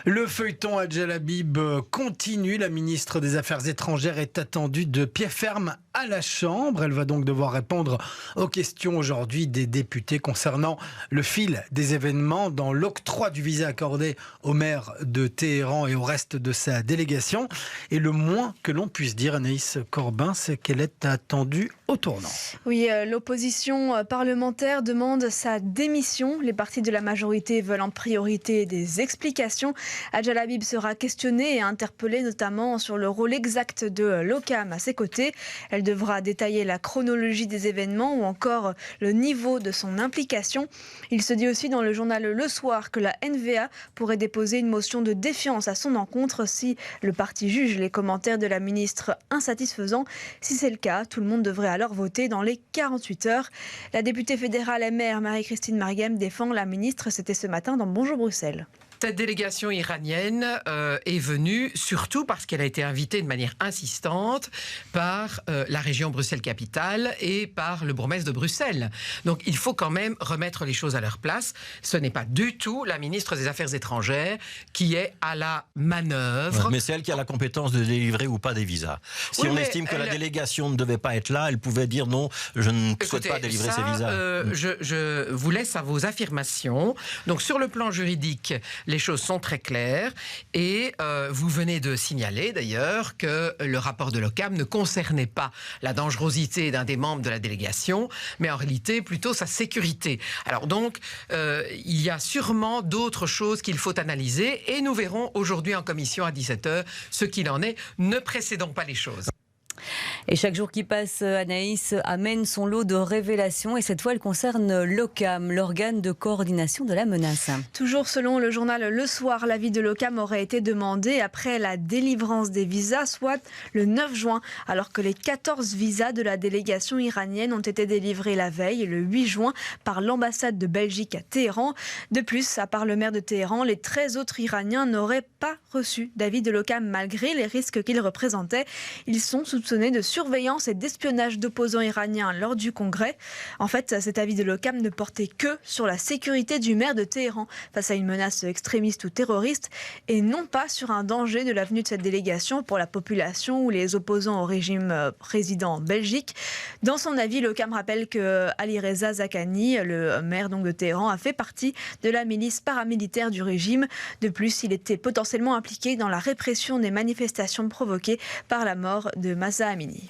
Le feuilleton Adjel Habib continue. La ministre des Affaires étrangères est attendue de pied ferme à la Chambre. Elle va donc devoir répondre aux questions aujourd'hui des députés concernant le fil des événements dans l'octroi du visa accordé au maire de Téhéran et au reste de sa délégation. Et le moins que l'on puisse dire, Anaïs Corbin, c'est qu'elle est attendue au tournant. Oui, l'opposition parlementaire demande sa démission. Les partis de la majorité veulent en priorité des explications. Adjel Habib sera questionnée et interpellée notamment sur le rôle exact de l'OCAM à ses côtés. Elle devra détailler la chronologie des événements ou encore le niveau de son implication. Il se dit aussi dans le journal Le Soir que la NVA pourrait déposer une motion de défiance à son encontre si le parti juge les commentaires de la ministre insatisfaisants. Si c'est le cas, tout le monde devrait alors voter dans les 48 heures. La députée fédérale MR Marie-Christine Marguem défend la ministre. C'était ce matin dans Bonjour Bruxelles. Cette délégation iranienne est venue surtout parce qu'elle a été invitée de manière insistante par la région Bruxelles-Capitale et par le bourgmestre de Bruxelles. Donc il faut quand même remettre les choses à leur place. Ce n'est pas du tout la ministre des Affaires étrangères qui est à la manœuvre. Mais c'est elle qui a la compétence de délivrer ou pas des visas. Si oui, on estime que la délégation ne devait pas être là, elle pouvait dire non, je ne souhaite pas délivrer ces visas. Je vous laisse à vos affirmations. Donc sur le plan juridique, les choses sont très claires et vous venez de signaler d'ailleurs que le rapport de l'OCAM ne concernait pas la dangerosité d'un des membres de la délégation, mais en réalité plutôt sa sécurité. Alors donc, il y a sûrement d'autres choses qu'il faut analyser et nous verrons aujourd'hui en commission à 17h ce qu'il en est. Ne précédons pas les choses. Et chaque jour qui passe, Anaïs amène son lot de révélations et cette fois elle concerne l'OCAM, l'organe de coordination de la menace. Toujours selon le journal Le Soir, l'avis de l'OCAM aurait été demandé après la délivrance des visas, soit le 9 juin, alors que les 14 visas de la délégation iranienne ont été délivrés la veille, le 8 juin, par l'ambassade de Belgique à Téhéran. De plus, à part le maire de Téhéran, les 13 autres Iraniens n'auraient pas reçu d'avis de l'OCAM malgré les risques qu'ils représentaient. Ils sont soupçonnés de surveillance et d'espionnage d'opposants iraniens lors du congrès. En fait, cet avis de l'OCAM ne portait que sur la sécurité du maire de Téhéran face à une menace extrémiste ou terroriste et non pas sur un danger de la venue de cette délégation pour la population ou les opposants au régime résidant en Belgique. Dans son avis, l'OCAM rappelle que Ali Reza Zakani, le maire donc de Téhéran, a fait partie de la milice paramilitaire du régime. De plus, il était potentiellement impliqué dans la répression des manifestations provoquées par la mort de Mahsa Amini.